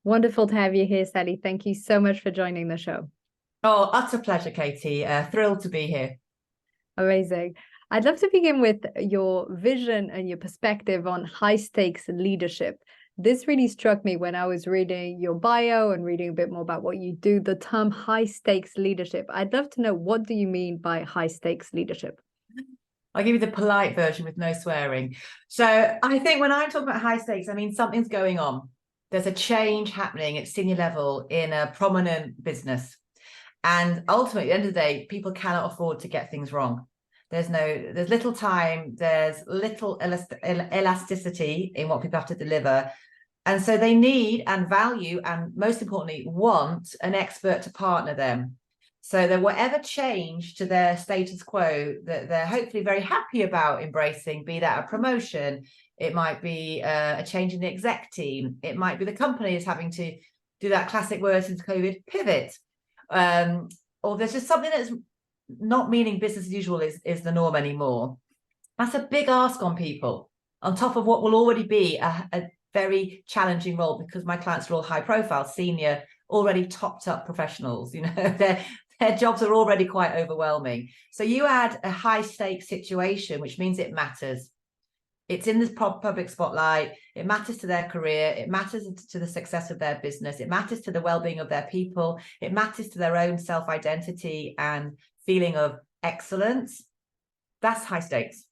Wonderful to have you here, Sally. Thank you so much for joining the show. Oh, utter pleasure, Katie. Thrilled to be here. Amazing. I'd love to begin with your vision and your perspective on high stakes leadership. This really struck me when I was reading your bio and reading a bit more about what you do, the term high stakes leadership. I'd love to know, what do you mean by high stakes leadership? I'll give you the polite version with no swearing. So I think when I'm talking about high stakes, I mean something's going on. There's a change happening at senior level in a prominent business. And ultimately, at the end of the day, people cannot afford to get things wrong. There's little time, there's little elasticity in what people have to deliver. And so they need and value, and most importantly, want an expert to partner them. So that whatever change to their status quo that they're hopefully very happy about embracing, be that a promotion, it might be a change in the exec team, it might be the company is having to do that classic word since COVID, pivot. Or there's just something that's not meaning business as usual is the norm anymore. That's a big ask on people, on top of what will already be a very challenging role, because my clients are all high profile, senior, already topped up professionals. You know, their jobs are already quite overwhelming. So you add a high stakes situation, which means it matters. It's in this public spotlight. It matters to their career. It matters to the success of their business. It matters to the well-being of their people. It matters to their own self-identity and feeling of excellence. That's high stakes.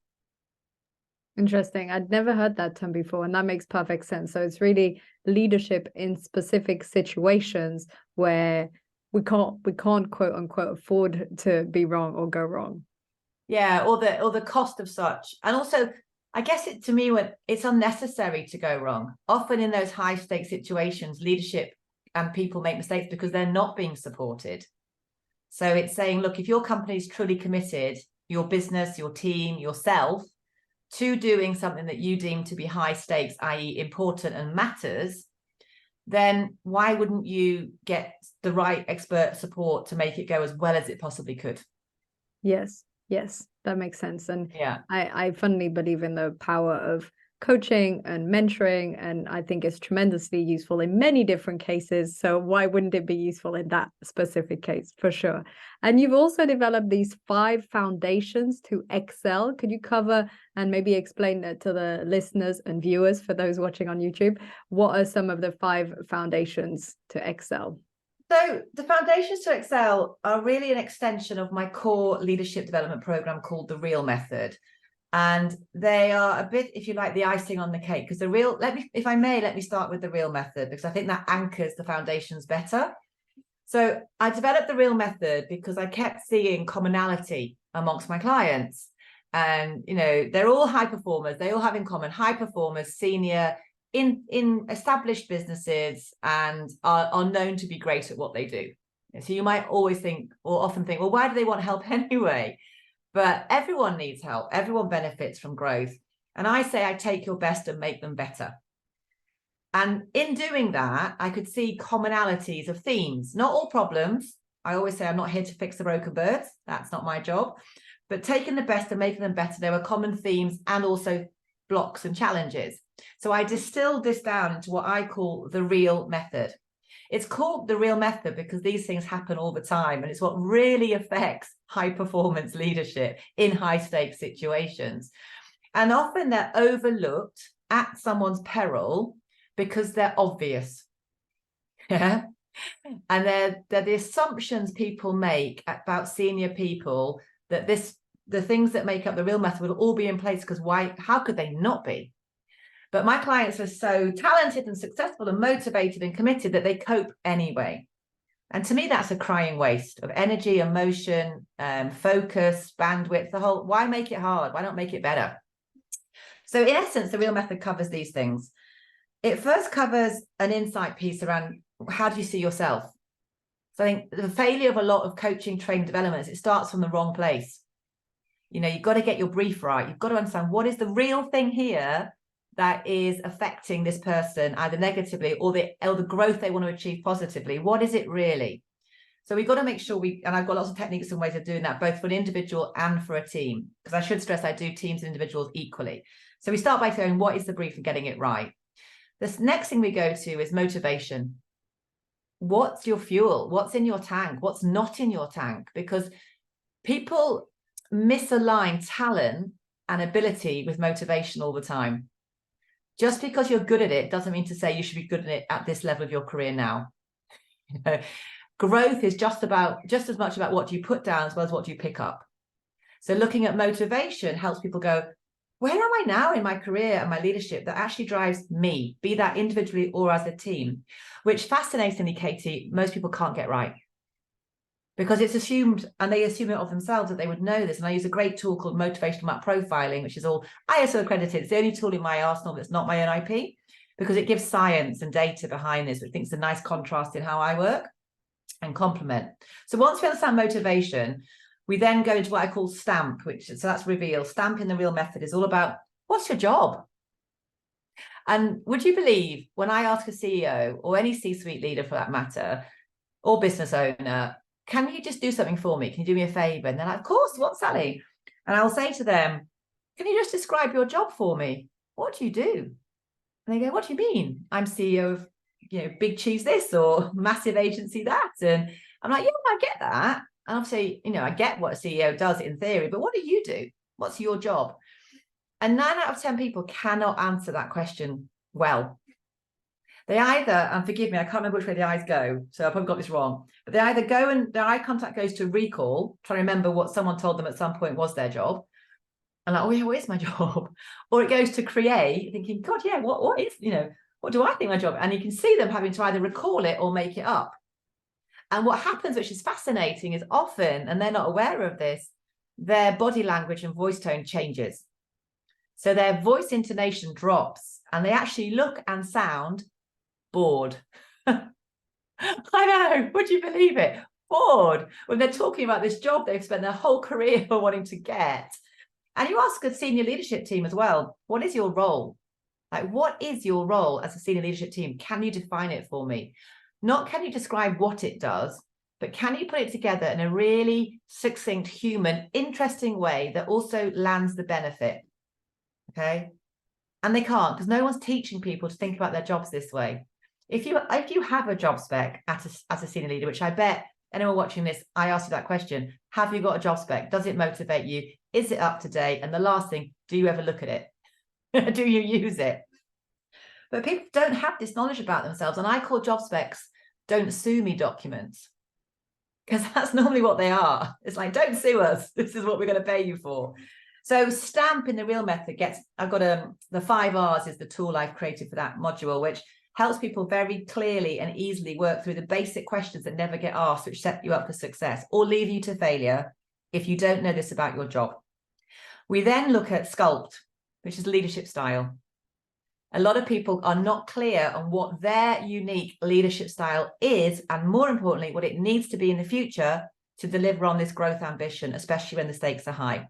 Interesting. I'd never heard that term before, and that makes perfect sense. So it's really leadership in specific situations where we can't quote unquote afford to be wrong or go wrong. Yeah, or the cost of such. And also, I guess to me, when it's unnecessary to go wrong. Often in those high stakes situations, leadership and people make mistakes because they're not being supported. So it's saying, look, if your company is truly committed, your business, your team, yourself, to doing something that you deem to be high stakes, i.e. important and matters, then why wouldn't you get the right expert support to make it go as well as it possibly could? Yes, that makes sense. And yeah, I firmly believe in the power of coaching and mentoring, and I think it's tremendously useful in many different cases. So why wouldn't it be useful in that specific case? For sure. And you've also developed these 5 foundations to excel. Could you cover and maybe explain that to the listeners and viewers, for those watching on YouTube? What are some of the 5 foundations to excel? So the foundations to excel are really an extension of my core leadership development program called the Real Method. And they are a bit, if you like, the icing on the cake, because if I may, let me start with the Real Method, because I think that anchors the foundations better. So I developed the Real Method because I kept seeing commonality amongst my clients. And, you know, they're all high performers. They all have in common high performers, senior, in established businesses, and are known to be great at what they do. So you might always think, or often think, well, why do they want help anyway? But everyone needs help. Everyone benefits from growth. And I say, I take your best and make them better. And in doing that, I could see commonalities of themes, not all problems. I always say I'm not here to fix the broken birds. That's not my job. But taking the best and making them better, there were common themes and also blocks and challenges. So I distilled this down into what I call the Real Method. It's called the Real Method because these things happen all the time, and it's what really affects high performance leadership in high stakes situations. And often they're overlooked at someone's peril because they're obvious. Yeah. And they're the assumptions people make about senior people, that the things that make up the Real Method will all be in place, because how could they not be? But my clients are so talented and successful and motivated and committed that they cope anyway. And to me, that's a crying waste of energy, emotion, focus, bandwidth, why make it hard? Why not make it better? So in essence, the Real Method covers these things. It first covers an insight piece around, how do you see yourself? So I think the failure of a lot of coaching, training, development is it starts from the wrong place. You know, you've got to get your brief right. You've got to understand, what is the real thing here that is affecting this person either negatively or the growth they want to achieve positively? What is it really? So we've got to make sure and I've got lots of techniques and ways of doing that, both for an individual and for a team, because I should stress I do teams and individuals equally. So we start by saying, what is the brief, and getting it right. This next thing we go to is motivation. What's your fuel? What's in your tank? What's not in your tank? Because people misalign talent and ability with motivation all the time. Just because you're good at it doesn't mean to say you should be good at it at this level of your career now. You know, growth is just as much about what do you put down as well as what do you pick up. So looking at motivation helps people go, where am I now in my career and my leadership that actually drives me, be that individually or as a team, which fascinatingly, Katie, most people can't get right. Because it's assumed, and they assume it of themselves, that they would know this. And I use a great tool called motivational map profiling, which is all ISO accredited. It's the only tool in my arsenal that's not my own IP, because it gives science and data behind this, which I think is a nice contrast in how I work and complement. So once we understand motivation, we then go into what I call STAMP, so that's reveal. STAMP in the real method is all about, what's your job? And would you believe when I ask a CEO or any C-suite leader for that matter, or business owner, can you just do something for me? Can you do me a favor? And they're like, of course, what, Sally? And I'll say to them, can you just describe your job for me? What do you do? And they go, what do you mean? I'm CEO of, big cheese this or massive agency that. And I'm like, yeah, I get that. And obviously, I get what a CEO does in theory, but what do you do? What's your job? And 9 out of 10 people cannot answer that question well. They either, and forgive me, I can't remember which way the eyes go, so I probably got this wrong, but they either go and their eye contact goes to recall, trying to remember what someone told them at some point was their job. And like, oh yeah, what is my job? Or it goes to create, thinking, God, yeah, what is, what do I think my job? And you can see them having to either recall it or make it up. And what happens, which is fascinating, is often, and they're not aware of this, their body language and voice tone changes. So their voice intonation drops and they actually look and sound bored. I know, would you believe it? Bored when they're talking about this job they've spent their whole career wanting to get. And you ask a senior leadership team as well, what is your role? Like, what is your role as a senior leadership team? Can you define it for me? Not can you describe what it does, but can you put it together in a really succinct, human, interesting way that also lands the benefit? Okay. And they can't, because no one's teaching people to think about their jobs this way. If you have a job spec as a senior leader, which I bet anyone watching this, I asked you that question, have you got a job spec? Does it motivate you? Is it up to date? And the last thing, do you ever look at it? Do you use it? But people don't have this knowledge about themselves. And I call job specs don't sue me documents, because that's normally what they are. It's like, don't sue us. This is what we're going to pay you for. So STAMP in the real method I've got the 5 R's is the tool I've created for that module, which helps people very clearly and easily work through the basic questions that never get asked, which set you up for success or leave you to failure if you don't know this about your job. We then look at SCULPT, which is leadership style. A lot of people are not clear on what their unique leadership style is, and more importantly, what it needs to be in the future to deliver on this growth ambition, especially when the stakes are high.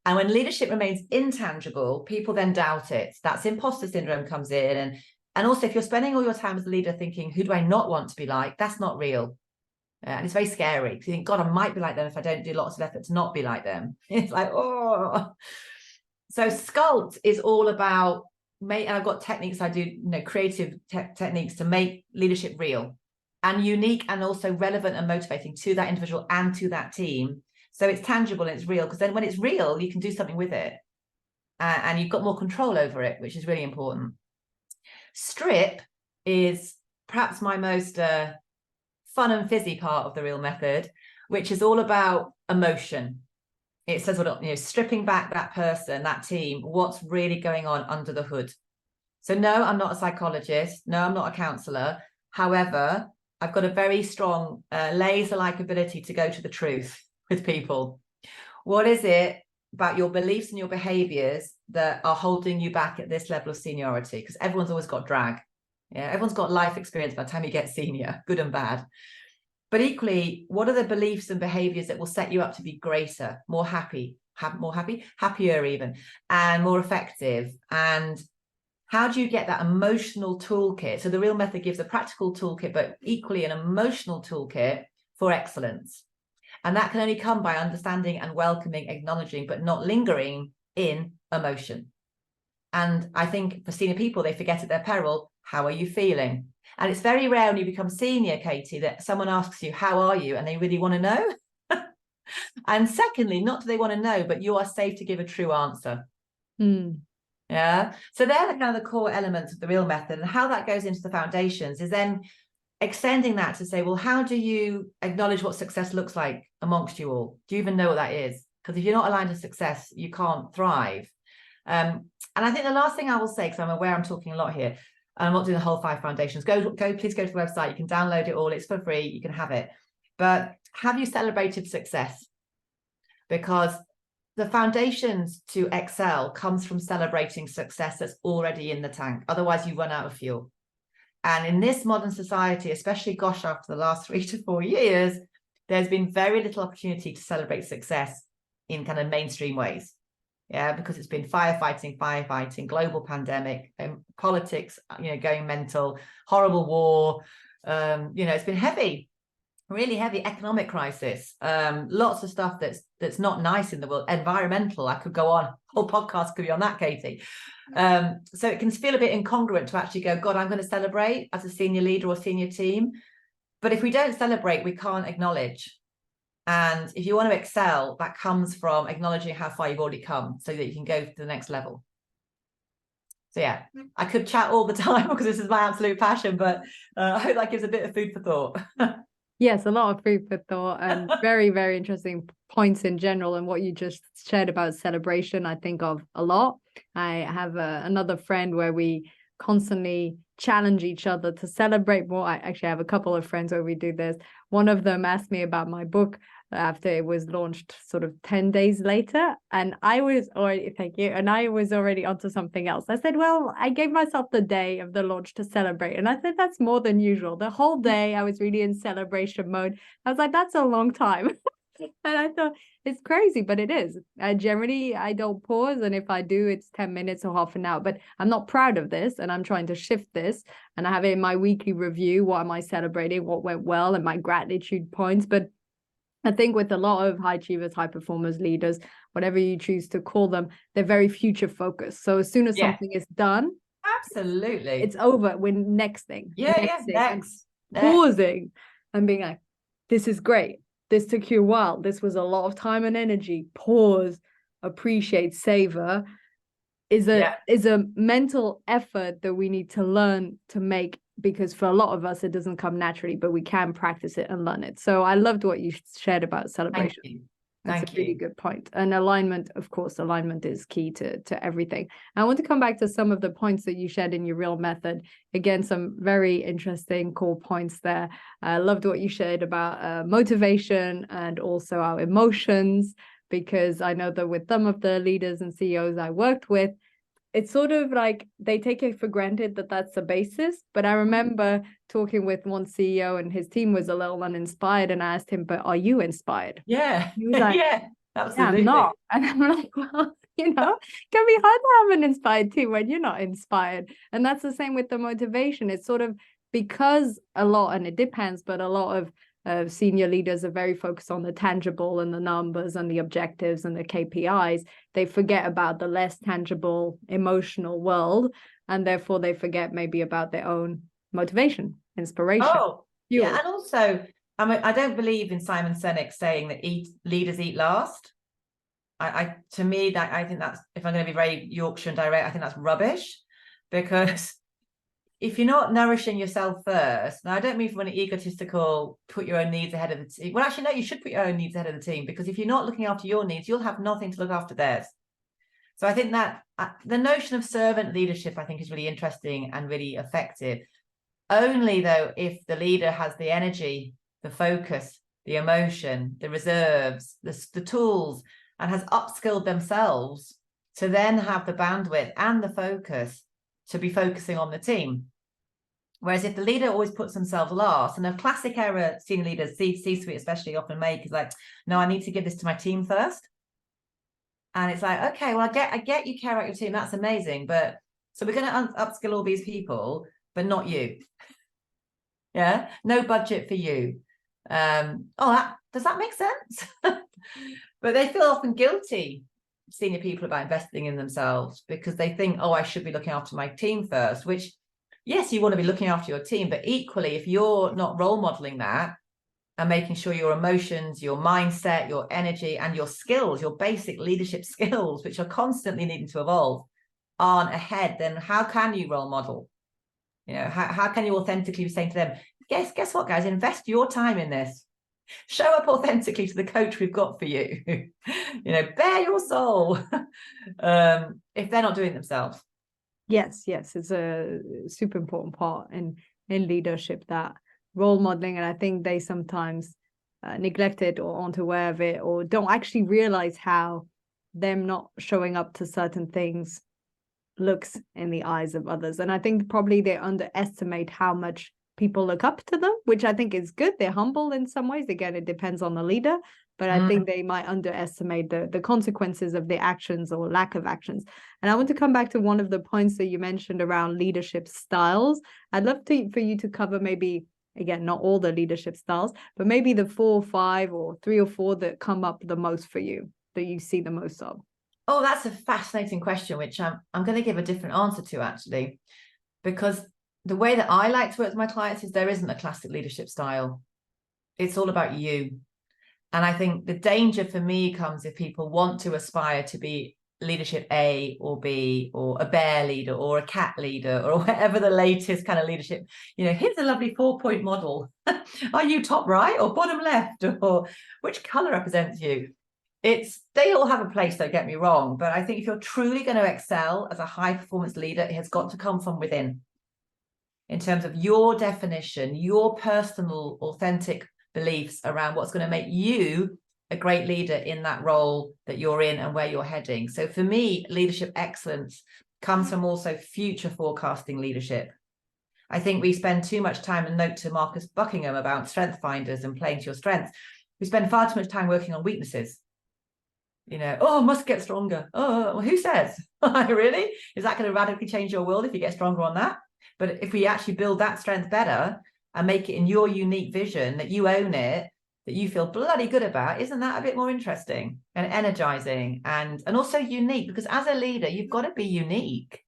And when leadership remains intangible, people then doubt it. That's imposter syndrome comes in. And also, if you're spending all your time as a leader thinking, who do I not want to be like? That's not real. And it's very scary. Because you think, God, I might be like them if I don't do lots of effort to not be like them. It's like, oh. So SCULPT is all about, and I've got techniques I do, creative techniques to make leadership real and unique and also relevant and motivating to that individual and to that team. So it's tangible and it's real, because then when it's real, you can do something with it and you've got more control over it, which is really important. STRIP is perhaps my most fun and fizzy part of the real method, which is all about emotion. It says, stripping back that person, that team, what's really going on under the hood. So no, I'm not a psychologist. No, I'm not a counselor. However, I've got a very strong laser-like ability to go to the truth with people. What is it about your beliefs and your behaviors that are holding you back at this level of seniority? Because everyone's always got drag. Yeah, everyone's got life experience by the time you get senior, good and bad. But equally, what are the beliefs and behaviors that will set you up to be greater, more happy, happier even, and more effective? And how do you get that emotional toolkit? So the real method gives a practical toolkit, but equally an emotional toolkit for excellence. And that can only come by understanding and welcoming, acknowledging, but not lingering in emotion. And I think for senior people, they forget at their peril, how are you feeling? And it's very rare when you become senior, Katie, that someone asks you, how are you? And they really want to know. And secondly, not do they want to know, but you are safe to give a true answer. Yeah. So they're the kind of the core elements of the real method, and how that goes into the foundations is then extending that to say, well, how do you acknowledge what success looks like amongst you all? Do you even know what that is? Because if you're not aligned to success, you can't thrive. And I think the last thing I will say, because I'm aware I'm talking a lot here, and I'm not doing the whole 5 foundations. Please go to the website. You can download it all. It's for free. You can have it. But have you celebrated success? Because the foundations to excel comes from celebrating success that's already in the tank. Otherwise, you run out of fuel. And in this modern society, especially, gosh, after the last 3 to 4 years, there's been very little opportunity to celebrate success in kind of mainstream ways. Yeah, because it's been firefighting, global pandemic, politics, going mental, horrible war. It's been heavy, really heavy economic crisis. Lots of stuff that's not nice in the world. Environmental, I could go on. Whole podcast could be on that, Katie. So it can feel a bit incongruent to actually go, God, I'm going to celebrate as a senior leader or senior team. But if we don't celebrate, we can't acknowledge. And if you want to excel, that comes from acknowledging how far you've already come so that you can go to the next level. So yeah, I could chat all the time because this is my absolute passion, but I hope that gives a bit of food for thought. Yes, a lot of food for thought, and very, very interesting points in general. And what you just shared about celebration, I think of a lot. I have another friend where we constantly challenge each other to celebrate more. I actually have a couple of friends where we do this. One of them asked me about my book after it was launched sort of 10 days later, and I was already, thank you, and I was already onto something else. I said, well, I gave myself the day of the launch to celebrate, and I said that's more than usual. The whole day I was really in celebration mode. I was like, that's a long time. And I thought, it's crazy, but it is. I don't pause, and if I do, it's 10 minutes or half an hour. But I'm not proud of this, and I'm trying to shift this, and I have it in my weekly review. What am I celebrating? What went well? And my gratitude points. But I think with a lot of high achievers, high performers, leaders, whatever you choose to call them, they're very future focused. So as soon as something is done, absolutely, it's over. We're next thing. Next. Pausing and being like, this is great. This took you a while. This was a lot of time and energy. Pause, appreciate, savor is a mental effort that we need to learn to make, because for a lot of us it doesn't come naturally, but we can practice it and learn it. So I loved what you shared about celebration. That's a really good point. And alignment, of course, alignment is key to everything. I want to come back to some of the points that you shared in your real method. Again, some very interesting core points there. I loved what you shared about motivation and also our emotions, because I know that with some of the leaders and CEOs I worked with, it's sort of like they take it for granted that that's the basis. But I remember talking with one CEO and his team was a little uninspired, and I asked him, but are you inspired? Yeah. He was like, yeah, absolutely. Yeah, I'm not. And I'm like, well, it can be hard to have an inspired team when you're not inspired. And that's the same with the motivation. It's sort of because a lot, and it depends, but a lot of senior leaders are very focused on the tangible and the numbers and the objectives and the KPIs. They forget about the less tangible emotional world, and therefore they forget maybe about their own motivation, inspiration. Oh, fuel. Yeah, and also, I don't believe in Simon Sinek saying that leaders eat last. To me, that I think that's, if I'm going to be very Yorkshire and direct, I think that's rubbish, because if you're not nourishing yourself first, now I don't mean from an egotistical, put your own needs ahead of the team. Well, actually, no, you should put your own needs ahead of the team, because if you're not looking after your needs, you'll have nothing to look after theirs. So I think that the notion of servant leadership, I think, is really interesting and really effective. Only though, if the leader has the energy, the focus, the emotion, the reserves, the tools, and has upskilled themselves to then have the bandwidth and the focus to be focusing on the team. Whereas if the leader always puts themselves last, and a classic error senior leaders, C-suite especially, often make is like, no, I need to give this to my team first. And it's like, okay, well, I get you care about your team. That's amazing. But so we're going to upskill all these people, but not you. Yeah, no budget for you. Does that make sense? But they feel often guilty senior people about investing in themselves because they think, oh, I should be looking after my team first, which, yes, you want to be looking after your team, but equally, if you're not role modeling that and making sure your emotions, your mindset, your energy, and your skills, your basic leadership skills, which are constantly needing to evolve, aren't ahead, then how can you role model? You know, how can you authentically be saying to them, guess what, guys, invest your time in this. Show up authentically to the coach we've got for you. You know, bare your soul. If they're not doing it themselves. Yes, it's a super important part in leadership, that role modeling. And I think they sometimes neglect it or aren't aware of it, or don't actually realize how them not showing up to certain things looks in the eyes of others. And I think probably they underestimate how much people look up to them, which I think is good. They're humble in some ways. Again, it depends on the leader, but I think they might underestimate the consequences of their actions or lack of actions. And I want to come back to one of the points that you mentioned around leadership styles. I'd love for you to cover, maybe, again, not all the leadership styles, but maybe the 4 or 5 or 3 or 4 that come up the most for you, that you see the most of. Oh, that's a fascinating question, which I'm going to give a different answer to, actually, because the way that I like to work with my clients is there isn't a classic leadership style. It's all about you. And I think the danger for me comes if people want to aspire to be leadership A or B, or a bear leader or a cat leader, or whatever the latest kind of leadership, you know, here's a lovely 4-point model. Are you top right or bottom left, or which color represents you? They all have a place, don't get me wrong, but I think if you're truly going to excel as a high performance leader, it has got to come from within, in terms of your definition, your personal authentic beliefs around what's going to make you a great leader in that role that you're in and where you're heading. So for me, leadership excellence comes from also future forecasting leadership. I think we spend too much time, and note to Marcus Buckingham about strength finders and playing to your strengths. We spend far too much time working on weaknesses. You know, oh, must get stronger. Oh, well, who says? Really? Is that going to radically change your world if you get stronger on that? But if we actually build that strength better and make it in your unique vision, that you own it, that you feel bloody good about, isn't that a bit more interesting and energizing and also unique? Because as a leader, you've got to be unique.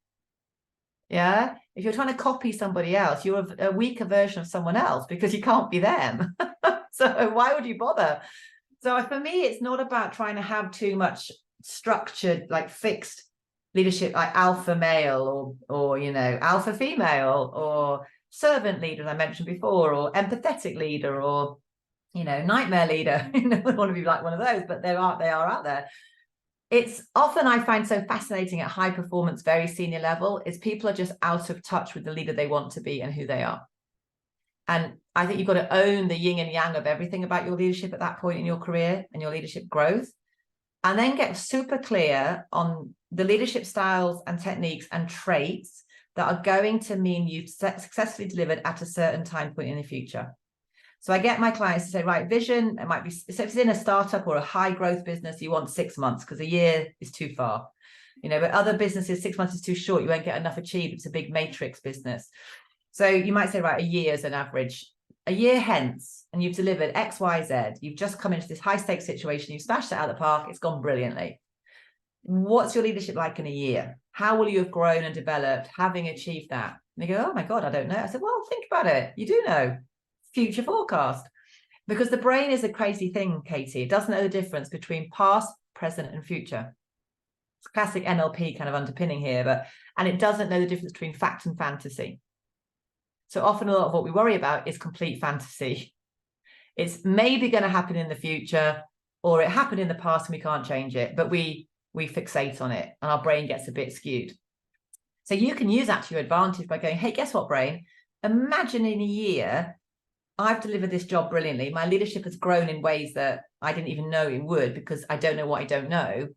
Yeah. If you're trying to copy somebody else, you're a weaker version of someone else because you can't be them. So why would you bother? So for me, it's not about trying to have too much structured, like fixed leadership, like alpha male or you know, alpha female, or servant leader, as I mentioned before, or empathetic leader, or, you know, nightmare leader. You know, I want to be like one of those, but they are out there. It's often, I find so fascinating at high performance, very senior level, is people are just out of touch with the leader they want to be and who they are. And I think you've got to own the yin and yang of everything about your leadership at that point in your career and your leadership growth, and then get super clear on the leadership styles and techniques and traits that are going to mean you've successfully delivered at a certain time point in the future. So I get my clients to say, right, vision, it might be, so if it's in a startup or a high growth business, you want 6 months because a year is too far. You know, but other businesses, 6 months is too short. You won't get enough achieved. It's a big matrix business. So you might say, right, a year is an average. A year hence, and you've delivered X, Y, Z. You've just come into this high stakes situation. You've smashed it out of the park. It's gone brilliantly. What's your leadership like in a year? How will you have grown and developed having achieved that? And they go, oh my God, I don't know. I said, well, think about it. You do know. Future forecast. Because the brain is a crazy thing, Katie. It doesn't know the difference between past, present, and future. It's classic NLP kind of underpinning here, and it doesn't know the difference between fact and fantasy. So often a lot of what we worry about is complete fantasy. It's maybe going to happen in the future, or it happened in the past and we can't change it, but we fixate on it and our brain gets a bit skewed. So you can use that to your advantage by going, hey, guess what, brain? Imagine in a year, I've delivered this job brilliantly. My leadership has grown in ways that I didn't even know it would because I don't know what I don't know.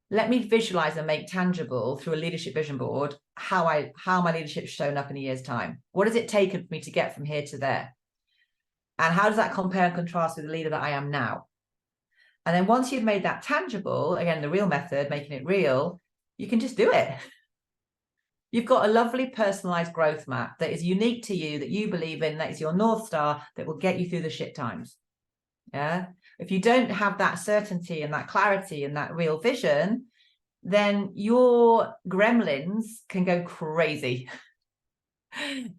Let me visualize and make tangible through a leadership vision board how my leadership's shown up in a year's time. What has it taken for me to get from here to there? And how does that compare and contrast with the leader that I am now? And then once you've made that tangible, again, the real method, making it real, you can just do it. You've got a lovely personalized growth map that is unique to you, that you believe in, that is your North Star, that will get you through the shit times. Yeah. If you don't have that certainty and that clarity and that real vision, then your gremlins can go crazy.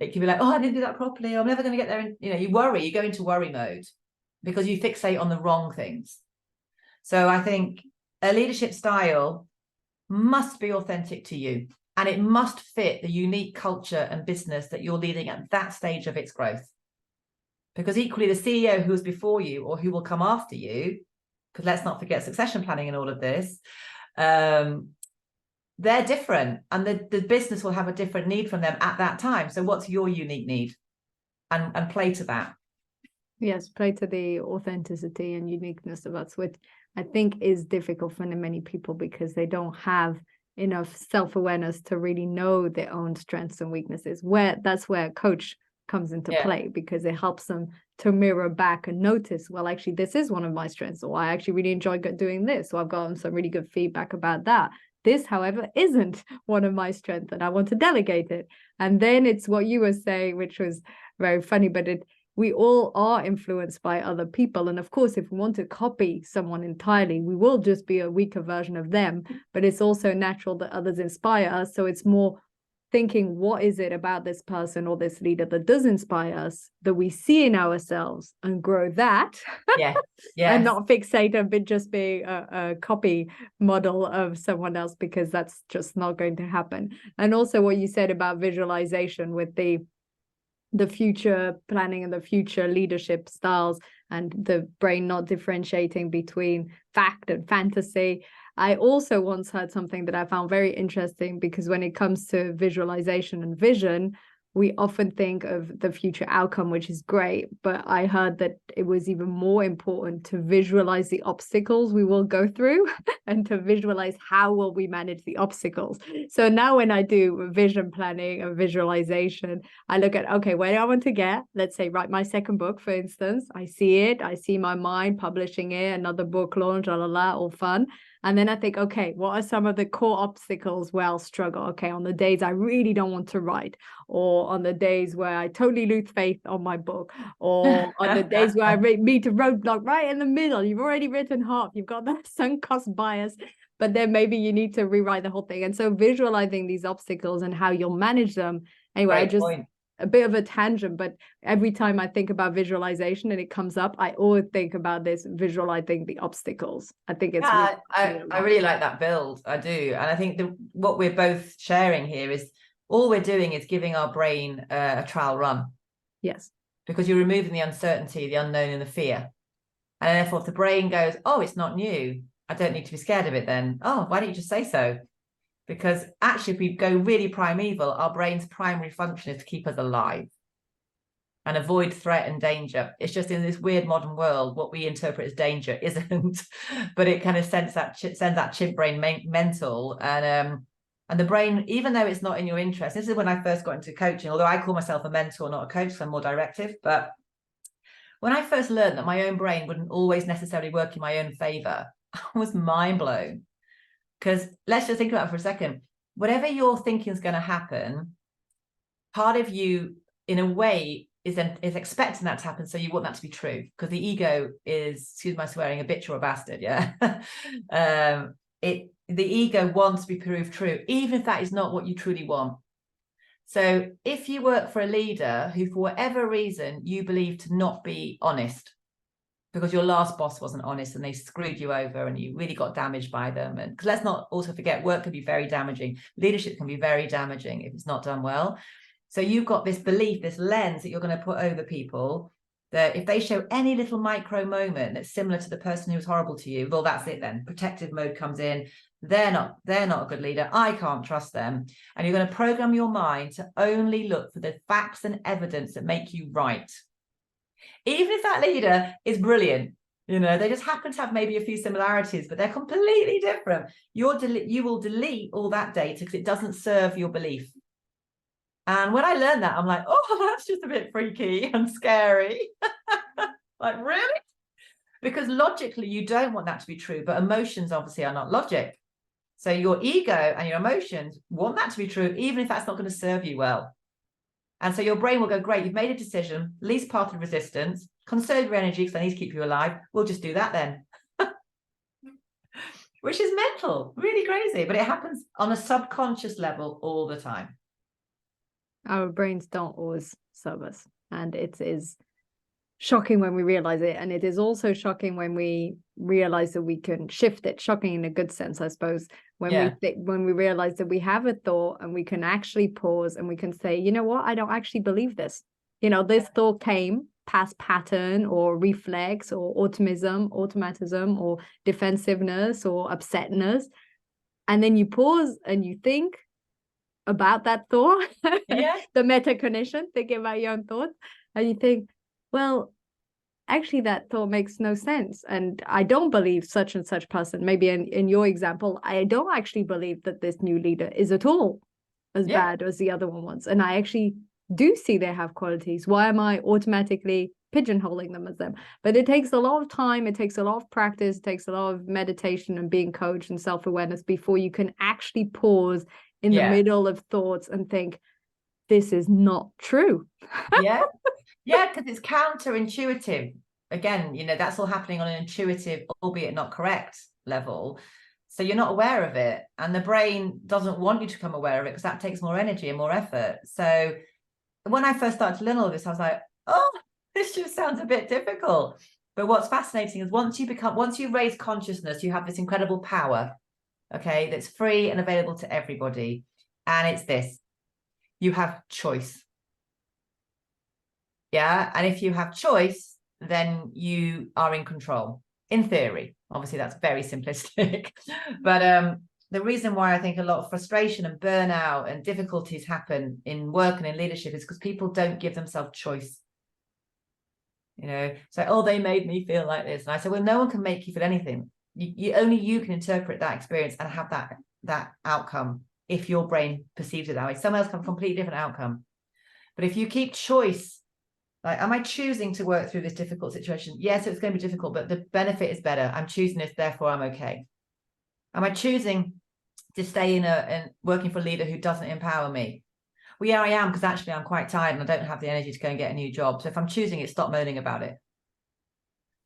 It can be like, oh, I didn't do that properly. I'm never going to get there. And, you worry, you go into worry mode because you fixate on the wrong things. So I think a leadership style must be authentic to you, and it must fit the unique culture and business that you're leading at that stage of its growth. Because equally, the CEO who was before you or who will come after you, because let's not forget succession planning and all of this, they're different, and the business will have a different need from them at that time. So what's your unique need? And play to that. Yes, play to the authenticity and uniqueness of us, which I think is difficult for many people because they don't have enough self-awareness to really know their own strengths and weaknesses. That's where a coach comes into play, because it helps them to mirror back and notice, well, actually, this is one of my strengths, or I actually really enjoy doing this, or I've gotten some really good feedback about that. This, however, isn't one of my strengths, and I want to delegate it. And then it's what you were saying, which was very funny, but we all are influenced by other people. And of course, if we want to copy someone entirely, we will just be a weaker version of them. But it's also natural that others inspire us. So it's more thinking, what is it about this person or this leader that does inspire us, that we see in ourselves, and grow that. Yeah. And not fixate on just being a copy model of someone else, because that's just not going to happen. And also what you said about visualization with the future planning and the future leadership styles, and the brain not differentiating between fact and fantasy. I also once heard something that I found very interesting, because when it comes to visualization and vision, we often think of the future outcome, which is great, but I heard that it was even more important to visualize the obstacles we will go through and to visualize how will we manage the obstacles. So now when I do vision planning and visualization, I look at, okay, where do I want to get? Let's say, write my second book, for instance. I see my mind publishing it, another book launch, all fun. And then I think, okay, what are some of the core obstacles where I'll struggle? Okay, on the days I really don't want to write, or on the days where I totally lose faith on my book, or on the days where I meet a roadblock right in the middle. You've already written half, you've got that sunk cost bias, but then maybe you need to rewrite the whole thing. And so visualizing these obstacles and how you'll manage them. Anyway, a bit of a tangent, but every time I think about visualization and it comes up, I always think about this, visualizing the obstacles. I think it's I really like that build. I do. And I think what we're both sharing here is all we're doing is giving our brain a trial run. Yes. Because you're removing the uncertainty, the unknown, and the fear. And therefore, if the brain goes, oh, it's not new, I don't need to be scared of it then. Oh, why don't you just say so? Because actually, if we go really primeval, our brain's primary function is to keep us alive and avoid threat and danger. It's just in this weird modern world, what we interpret as danger isn't, but it kind of sends that chimp brain mental. And the brain, even though it's not in your interest, this is when I first got into coaching, although I call myself a mentor, not a coach, so I'm more directive. But when I first learned that my own brain wouldn't always necessarily work in my own favor, I was mind blown. Because let's just think about it for a second. Whatever you're thinking is going to happen, part of you, in a way, is expecting that to happen. So you want that to be true, because the ego is, excuse my swearing, a bitch or a bastard. Yeah. The ego wants to be proved true, even if that is not what you truly want. So if you work for a leader who, for whatever reason, you believe to not be honest, because your last boss wasn't honest and they screwed you over and you really got damaged by them. And because let's not also forget, work can be very damaging. Leadership can be very damaging if it's not done well. So you've got this belief, this lens that you're going to put over people, that if they show any little micro moment that's similar to the person who was horrible to you, well, that's it then. Protective mode comes in. They're not a good leader. I can't trust them. And you're going to program your mind to only look for the facts and evidence that make you right. Even if that leader is brilliant, they just happen to have maybe a few similarities, but they're completely different. You will delete all that data because it doesn't serve your belief. And when I learned that, I'm like, oh, that's just a bit freaky and scary. Like, really? Because logically, you don't want that to be true, but emotions obviously are not logic. So your ego and your emotions want that to be true, even if that's not going to serve you well. And so your brain will go, great, you've made a decision, least path of resistance, conserve your energy because I need to keep you alive. We'll just do that then. which is mental, really crazy, but it happens on a subconscious level all the time. Our brains don't always serve us, and it is shocking when we realize it, and it is also shocking when we realize that we can shift it. Shocking in a good sense, I suppose, when we realize that we have a thought and we can actually pause and we can say, you know what, I don't actually believe this. This thought came past pattern or reflex or automatism or defensiveness or upsetness, and then you pause and you think about that thought, the metacognition, thinking about your own thoughts, and you think, well, actually that thought makes no sense, and I don't believe such and such person. Maybe in your example, I don't actually believe that this new leader is at all as bad as the other one was, and I actually do see they have qualities. Why am I automatically pigeonholing them as them? But it takes a lot of time, it takes a lot of practice, it takes a lot of meditation and being coached and self-awareness before you can actually pause in the middle of thoughts and think, this is not true. Because it's counterintuitive. Again, that's all happening on an intuitive, albeit not correct level. So you're not aware of it, and the brain doesn't want you to become aware of it because that takes more energy and more effort. So when I first started to learn all of this, I was like, oh, this just sounds a bit difficult. But what's fascinating is once you raise consciousness, you have this incredible power, okay, that's free and available to everybody. And it's this: you have choice. And if you have choice, then you are in control, in theory. Obviously, that's very simplistic. But the reason why I think a lot of frustration and burnout and difficulties happen in work and in leadership is because people don't give themselves choice. So, oh, they made me feel like this. And I said, well, no one can make you feel anything. Only you can interpret that experience and have that outcome if your brain perceives it that way. Someone else can have a completely different outcome. But if you keep choice, like, am I choosing to work through this difficult situation? Yes, it's going to be difficult, but the benefit is better. I'm choosing this, therefore I'm okay. Am I choosing to stay in working for a leader who doesn't empower me? Well, yeah, I am, because actually I'm quite tired and I don't have the energy to go and get a new job. So if I'm choosing it, stop moaning about it.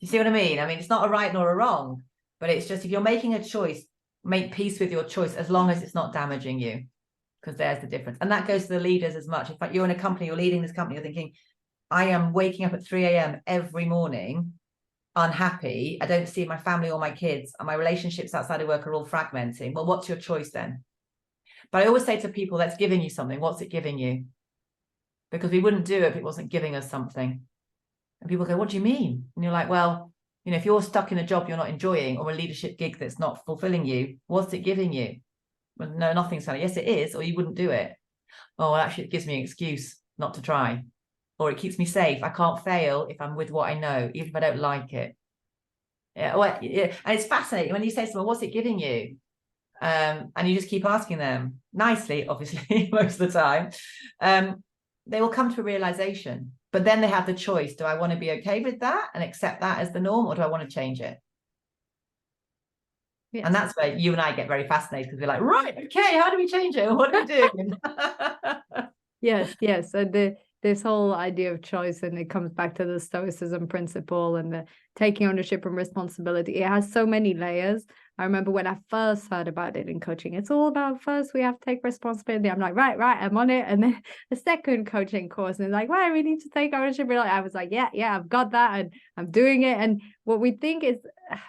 You see what I mean? I mean, it's not a right nor a wrong, but it's just, if you're making a choice, make peace with your choice as long as it's not damaging you, because there's the difference. And that goes to the leaders as much. In fact, you're in a company, you're leading this company, you're thinking, I am waking up at 3 a.m. every morning, unhappy. I don't see my family or my kids, and my relationships outside of work are all fragmenting. Well, what's your choice then? But I always say to people, that's giving you something. What's it giving you? Because we wouldn't do it if it wasn't giving us something. And people go, what do you mean? And you're like, well, if you're stuck in a job you're not enjoying, or a leadership gig that's not fulfilling you, what's it giving you? Well, no, nothing's funny. Yes, it is, or you wouldn't do it. Oh, well, actually, it gives me an excuse not to try. Or it keeps me safe. I can't fail if I'm with what I know, even if I don't like it. And it's fascinating when you say to someone, what's it giving you? And you just keep asking them nicely, obviously, most of the time. They will come to a realization, but then they have the choice. Do I want to be okay with that and accept that as the norm, or do I want to change it? Yes. And that's where you and I get very fascinated, because we're like, right, okay, how do we change it? What do we do? Yes. And this whole idea of choice, and it comes back to the Stoicism principle and the taking ownership and responsibility. It has so many layers. I remember when I first heard about it in coaching, it's all about first we have to take responsibility. I'm like, right, I'm on it. And then the second coaching course, and it's like, right, we need to take ownership. I was like, yeah, I've got that, and I'm doing it. And what we think is,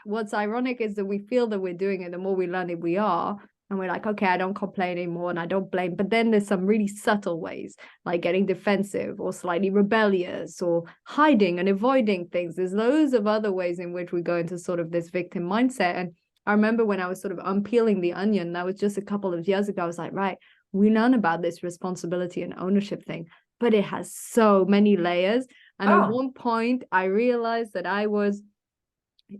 what's ironic is that we feel that we're doing it, the more we learn it, we are. And we're like, okay, I don't complain anymore and I don't blame. But then there's some really subtle ways, like getting defensive or slightly rebellious or hiding and avoiding things. There's loads of other ways in which we go into sort of this victim mindset. And I remember when I was sort of unpeeling the onion, that was just a couple of years ago, I was like, right, we learn about this responsibility and ownership thing, but it has so many layers. And at one point, I realized that I was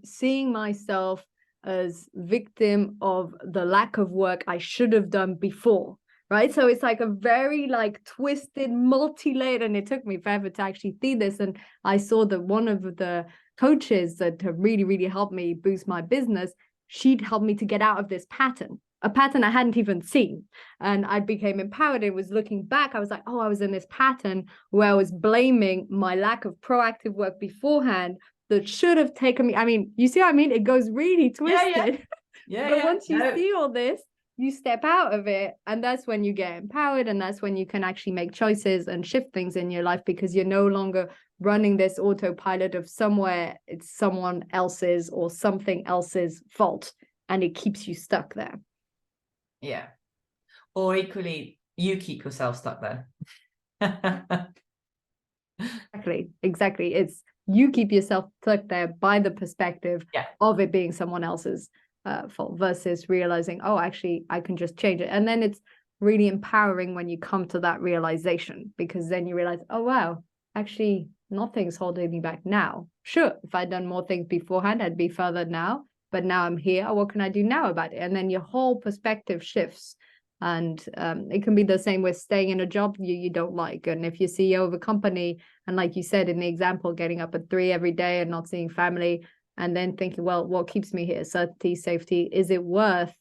seeing myself as victim of the lack of work I should have done before, right? So it's like a very twisted, multi-layered, and it took me forever to actually see this. And I saw that one of the coaches that have really, really helped me boost my business, she'd helped me to get out of this pattern, a pattern I hadn't even seen. And I became empowered. It was looking back, I was like, oh, I was in this pattern where I was blaming my lack of proactive work beforehand that should have taken me. I mean, you see what I mean? It goes really twisted. But once you see all this, you step out of it, and that's when you get empowered, and that's when you can actually make choices and shift things in your life, because you're no longer running this autopilot of somewhere it's someone else's or something else's fault, and it keeps you stuck there. Yeah. Or equally, you keep yourself stuck there. Exactly. It's you keep yourself stuck there by the perspective of it being someone else's fault, versus realizing, oh, actually, I can just change it. And then it's really empowering when you come to that realization, because then you realize, oh, wow, actually, nothing's holding me back now. Sure, if I'd done more things beforehand, I'd be further now. But now I'm here. What can I do now about it? And then your whole perspective shifts. And it can be the same with staying in a job you don't like. And if you're CEO of a company, and like you said in the example, getting up at 3 every day and not seeing family, and then thinking, well, what keeps me here? Certainty, safety. Is it worth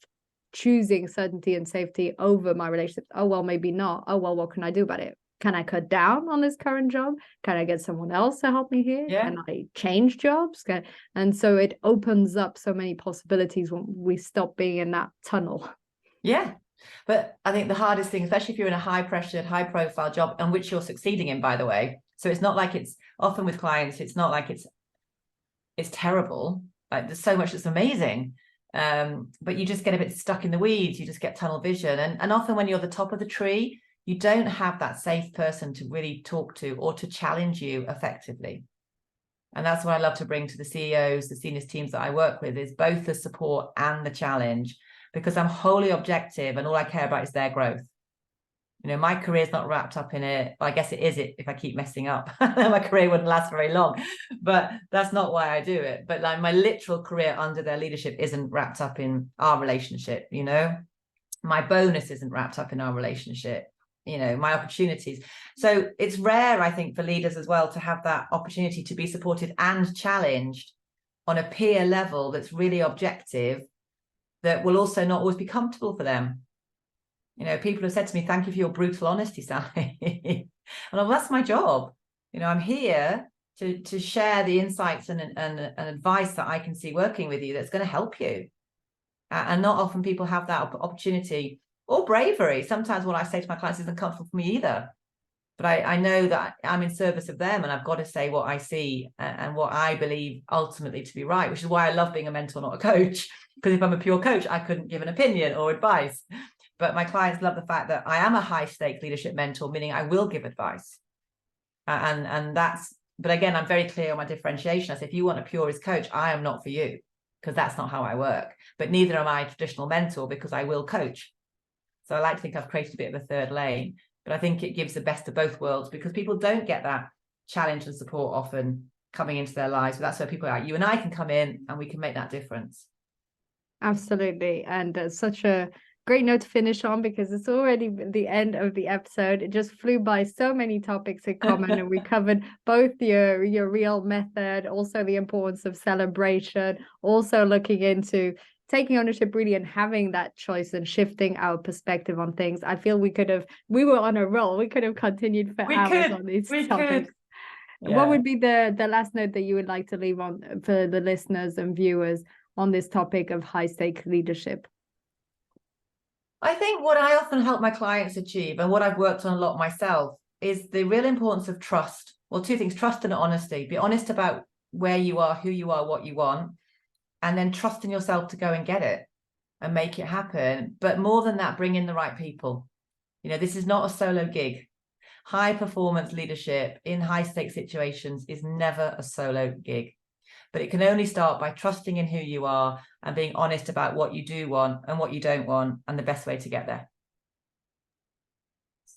choosing certainty and safety over my relationships? Oh, well, maybe not. Oh, well, what can I do about it? Can I cut down on this current job? Can I get someone else to help me here? Yeah. Can I change jobs? And so it opens up so many possibilities when we stop being in that tunnel. Yeah. But I think the hardest thing, especially if you're in a high pressured, high profile job, and which you're succeeding in, by the way. So it's not like it's often with clients, it's not like it's terrible. Like there's so much that's amazing. But you just get a bit stuck in the weeds. You just get tunnel vision. And often when you're the top of the tree, you don't have that safe person to really talk to or to challenge you effectively. And that's what I love to bring to the CEOs, the senior teams that I work with, is both the support and the challenge, because I'm wholly objective and all I care about is their growth. You know, my career is not wrapped up in it. Well, I guess it is if I keep messing up. My career wouldn't last very long, but that's not why I do it. But like my literal career under their leadership isn't wrapped up in our relationship, you know. My bonus isn't wrapped up in our relationship, you know, my opportunities. So it's rare, I think, for leaders as well to have that opportunity to be supported and challenged on a peer level that's really objective, that will also not always be comfortable for them. You know, people have said to me, thank you for your brutal honesty, Sally. And well, that's my job. You know, I'm here to share the insights and advice that I can see working with you that's going to help you. And not often people have that opportunity or bravery. Sometimes what I say to my clients isn't comfortable for me either. But I know that I'm in service of them, and I've got to say what I see and what I believe ultimately to be right, which is why I love being a mentor, not a coach. Because if I'm a pure coach, I couldn't give an opinion or advice. But my clients love the fact that I am a high stakes leadership mentor, meaning I will give advice. And that's, but again, I'm very clear on my differentiation. I say, if you want a purist coach, I am not for you, because that's not how I work. But neither am I a traditional mentor, because I will coach. So I like to think I've created a bit of a third lane, but I think it gives the best of both worlds, because people don't get that challenge and support often coming into their lives. But that's where people like you and I can come in, and we can make that difference. Absolutely. And such a great note to finish on, because it's already the end of the episode. It just flew by, so many topics in common, and we covered both your real method, also the importance of celebration, also looking into taking ownership really and having that choice and shifting our perspective on things. I feel we were on a roll. We could have continued for hours on these topics. Yeah. What would be the last note that you would like to leave on for the listeners and viewers on this topic of high stake leadership? I think what I often help my clients achieve, and what I've worked on a lot myself, is the real importance of trust. Well, two things: trust and honesty. Be honest about where you are, who you are, what you want, and then trust in yourself to go and get it and make it happen. But more than that, bring in the right people. You know, this is not a solo gig. High performance leadership in high stakes situations is never a solo gig. But it can only start by trusting in who you are and being honest about what you do want and what you don't want, and the best way to get there.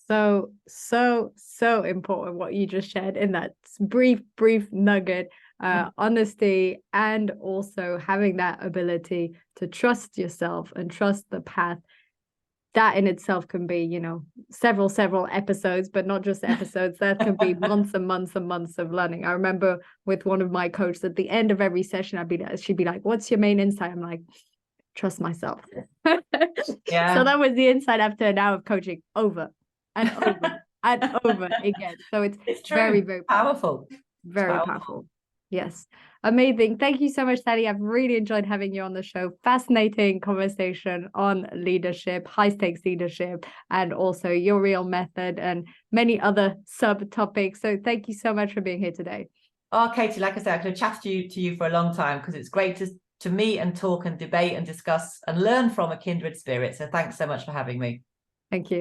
So important what you just shared in that brief nugget. Honesty, and also having that ability to trust yourself and trust the path. That in itself can be, you know, several episodes, but not just episodes. That can be months and months and months of learning. I remember with one of my coaches, at the end of every session, she'd be like, "What's your main insight?" I'm like, "Trust myself." Yeah. So that was the insight after an hour of coaching, over and over and over again. So it's very, very powerful. Very powerful. Yes. Amazing. Thank you so much, Sally. I've really enjoyed having you on the show. Fascinating conversation on leadership, high stakes leadership, and also your real method and many other subtopics. So thank you so much for being here today. Oh, Katie, like I said, I could have chatted to you for a long time, because it's great to meet and talk and debate and discuss and learn from a kindred spirit. So thanks so much for having me. Thank you.